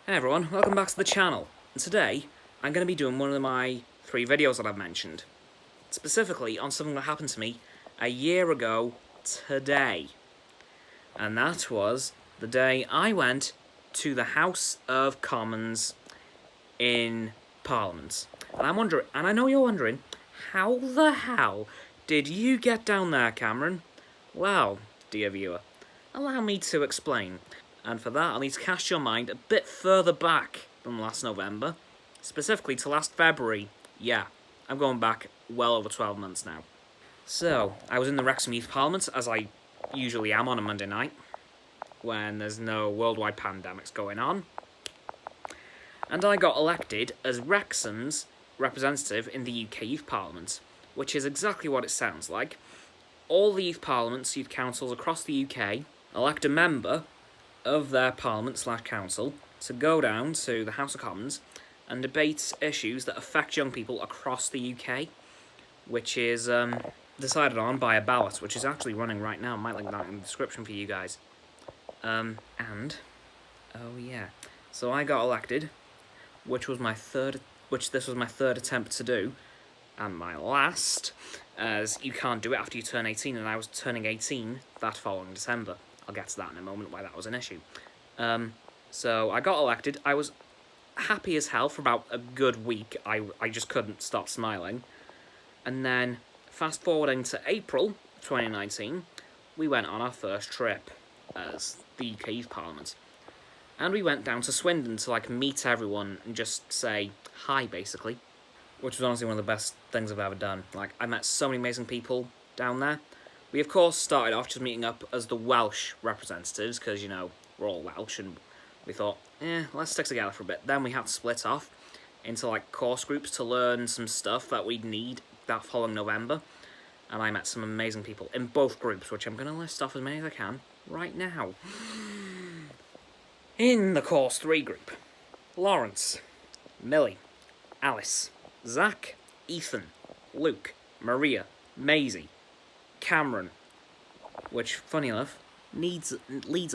Hey everyone, welcome back to the channel. And today, I'm going to be doing one of my 3 videos that I've mentioned. Specifically on something that happened to me a year ago today. And that was the day I went to the House of Commons in Parliament. And I know you're wondering, how the hell did you get down there, Cameron? Well, dear viewer, allow me to explain. And for that, I'll need to cast your mind a bit further back than last November, specifically to last February. Yeah, I'm going back well over 12 months now. So, I was in the Wrexham Youth Parliament, as I usually am on a Monday night, when there's no worldwide pandemics going on. And I got elected as Wrexham's representative in the UK Youth Parliament, which is exactly what it sounds like. All the youth parliaments, youth councils across the UK elect a member of their parliament/council to go down to the House of Commons and debate issues that affect young people across the UK, which is decided on by a ballot, which is actually running right now. I might link that in the description for you guys. Oh yeah, so I got elected, which this was my third attempt to do, and my last, as you can't do it after you turn 18, and I was turning 18 that following December. I'll get to that in a moment, why that was an issue. So I got elected. I was happy as hell for about a good week. I just couldn't stop smiling. And then, fast forwarding to April 2019, we went on our first trip as the UK Youth Parliament. And we went down to Swindon to meet everyone and just say hi, basically. Which was honestly one of the best things I've ever done. I met so many amazing people down there. We, of course, started off just meeting up as the Welsh representatives, because, we're all Welsh, and we thought, let's stick together for a bit. Then we had to split off into, course groups to learn some stuff that we'd need that following November. And I met some amazing people in both groups, which I'm going to list off as many as I can right now. In the Course 3 group, Lawrence, Millie, Alice, Zach, Ethan, Luke, Maria, Maisie, Cameron, which, funny enough, leads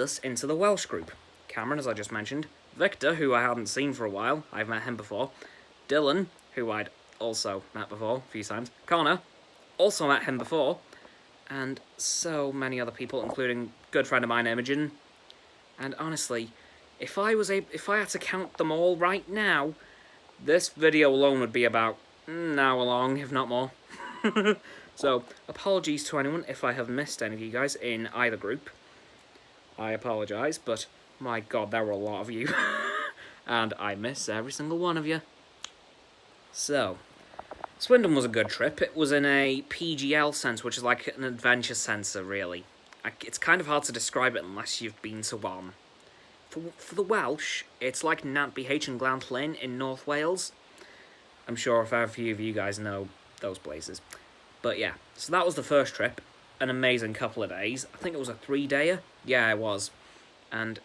us into the Welsh group. Cameron, as I just mentioned, Victor, who I hadn't seen for a while, I've met him before, Dylan, who I'd also met before a few times, Connor, also met him before, and so many other people, including a good friend of mine, Imogen. And honestly, if I had to count them all right now, this video alone would be about an hour long, if not more. So, apologies to anyone if I have missed any of you guys in either group. I apologise, but my god, there were a lot of you. And I miss every single one of you. So, Swindon was a good trip. It was in a PGL sense, which is like an adventure centre, really. It's kind of hard to describe it unless you've been to one. For the Welsh, it's like Nantby H and Glanllyn in North Wales. I'm sure if a few of you guys know those places. But yeah, so that was the first trip. An amazing couple of days. I think it was a 3-dayer. Yeah, it was. And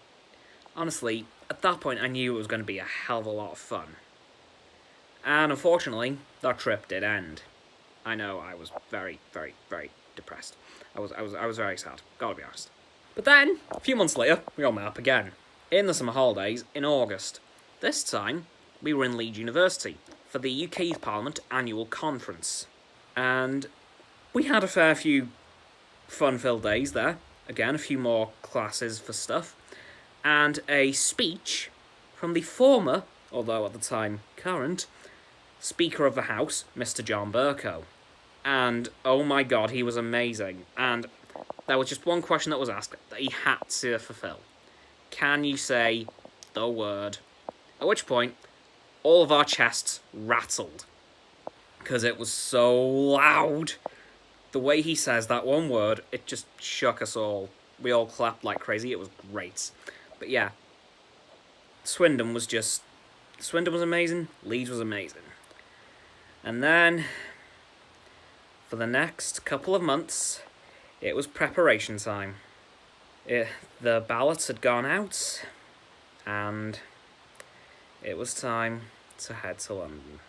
honestly, at that point, I knew it was going to be a hell of a lot of fun. And unfortunately, that trip did end. I know, I was very, very, very depressed. I was very sad, gotta be honest. But then, a few months later, we all met up again. In the summer holidays, in August. This time, we were in Leeds University for the UK Youth Parliament annual conference. And we had a fair few fun-filled days there. Again, a few more classes for stuff. And a speech from the former, although at the time current, Speaker of the House, Mr. John Bercow. And, oh my god, he was amazing. And there was just one question that was asked that he had to fulfill. Can you say the word? At which point, all of our chests rattled. Because it was so loud. The way he says that one word, it just shook us all. We all clapped like crazy. It was great. But yeah, Swindon was amazing. Leeds was amazing. And then, for the next couple of months, it was preparation time. The ballots had gone out, and it was time to head to London.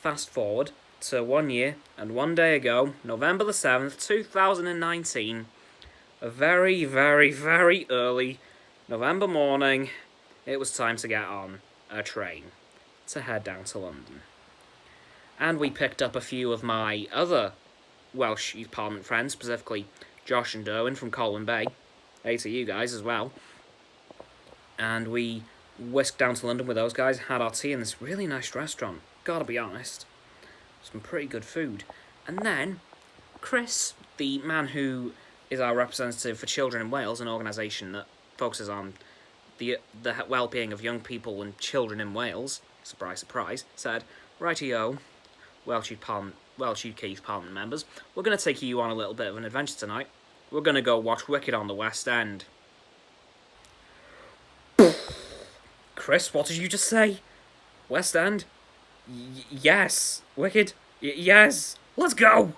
Fast forward to 1 year and 1 day ago, November the 7th, 2019, a very, very, very early November morning, it was time to get on a train to head down to London. And we picked up a few of my other Welsh Youth Parliament friends, specifically Josh and Derwin from Colwyn Bay. Hey to you guys as well. And we whisked down to London with those guys, had our tea in this really nice restaurant, gotta be honest. Some pretty good food. And then, Chris, the man who is our representative for Children in Wales, an organisation that focuses on the well-being of young people and children in Wales, surprise, surprise, said, "Rightio, Welsh UK Youth Parliament members, we're going to take you on a little bit of an adventure tonight. We're going to go watch Wicked on the West End." Chris, what did you just say? West End? Yes. Wicked? Yes. Let's go!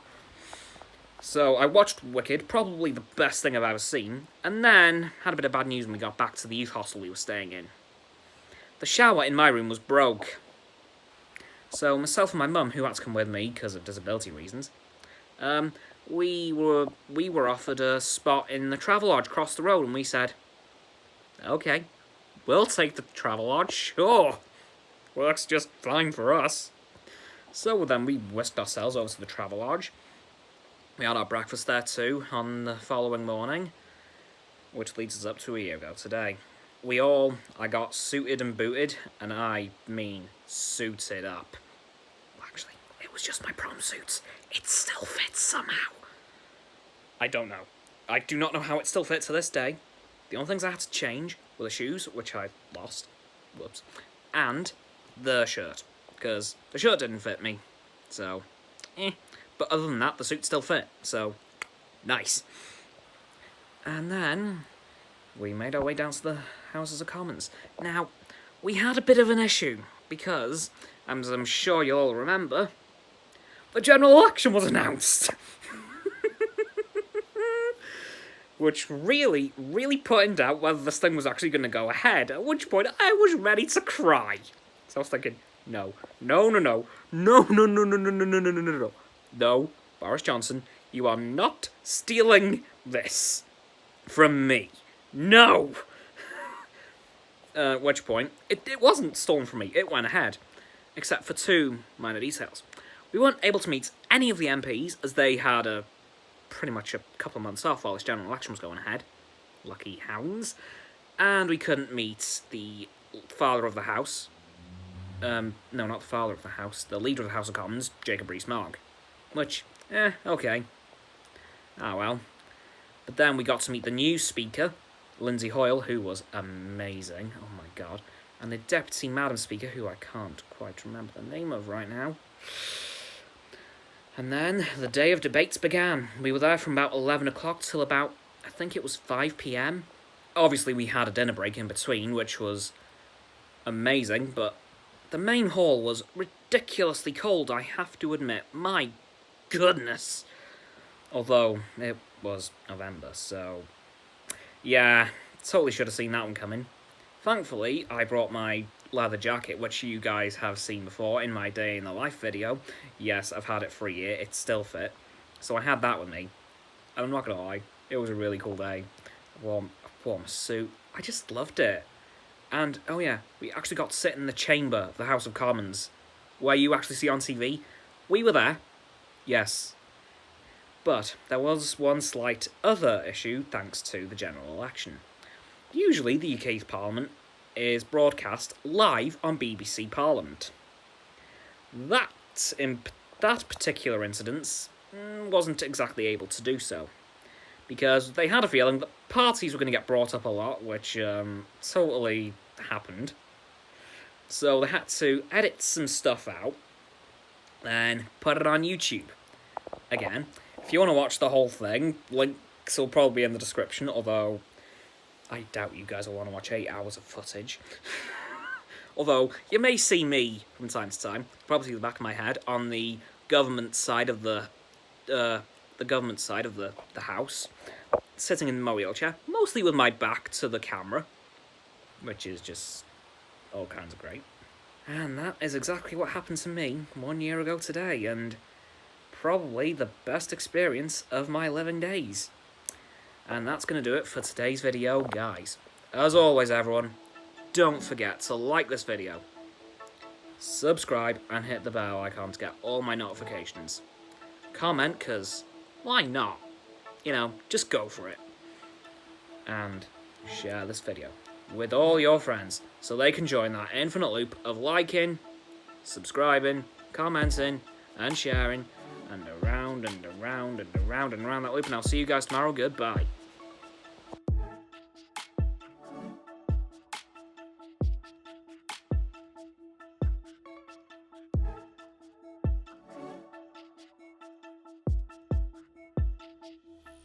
So I watched Wicked, probably the best thing I've ever seen, and then had a bit of bad news when we got back to the youth hostel we were staying in. The shower in my room was broke. So myself and my mum, who had to come with me because of disability reasons, we were offered a spot in the Travelodge across the road, and we said, "Okay, we'll take the Travelodge, sure. Works just fine for us." So then we whisked ourselves over to the Travelodge. We had our breakfast there too on the following morning, which leads us up to a year ago today. I got suited and booted, and I mean suited up. Actually, it was just my prom suits. It still fits somehow. I don't know. I do not know how it still fits to this day. The only things I had to change were the shoes, which I lost. Whoops. And the shirt, because the shirt didn't fit me. So, But other than that, the suit still fit, so nice. And then we made our way down to the Houses of Commons. Now, we had a bit of an issue, because, as I'm sure you'll all remember, the general election was announced. Which really, really put in doubt whether this thing was actually going to go ahead, at which point I was ready to cry. So I was thinking, no, Boris Johnson, you are not stealing this from me. No! At which point, it wasn't stolen from me, it went ahead. Except for two minor details. We weren't able to meet any of the MPs, as they had pretty much a couple of months off while this general election was going ahead. Lucky hounds. And we couldn't meet the father of the House. No, not the father of the House. The leader of the House of Commons, Jacob Rees-Mogg. Which, okay. Ah, well. But then we got to meet the new Speaker, Lindsay Hoyle, who was amazing. Oh my god. And the Deputy Madam Speaker, who I can't quite remember the name of right now. And then the day of debates began. We were there from about 11 o'clock till about, I think it was 5 p.m. Obviously, we had a dinner break in between, which was amazing, but the main hall was ridiculously cold, I have to admit. My goodness. Although, it was November, so yeah, totally should have seen that one coming. Thankfully, I brought my leather jacket, which you guys have seen before in my day in the life video. Yes, I've had it for a year, it still fit. So I had that with me. And I'm not gonna lie, it was a really cool day. Warm suit. I just loved it. And, oh yeah, we actually got to sit in the chamber of the House of Commons, where you actually see on TV. We were there. Yes. But there was one slight other issue thanks to the general election. Usually the UK's Parliament is broadcast live on BBC Parliament. That particular incident wasn't exactly able to do so, because they had a feeling that parties were going to get brought up a lot, which totally happened. So they had to edit some stuff out and put it on YouTube. Again, if you want to watch the whole thing, links will probably be in the description, although I doubt you guys will want to watch 8 hours of footage. Although, you may see me from time to time, probably the back of my head, on the government side of the house, sitting in my wheelchair, mostly with my back to the camera, which is just all kinds of great. And that is exactly what happened to me 1 year ago today, and probably the best experience of my living days. And that's going to do it for today's video, guys. As always, everyone, don't forget to like this video, subscribe, and hit the bell icon to get all my notifications. Comment, because why not? You know, just go for it. And share this video with all your friends so they can join that infinite loop of liking, subscribing, commenting, and sharing, and around and around and around and around that loop. And I'll see you guys tomorrow. Goodbye.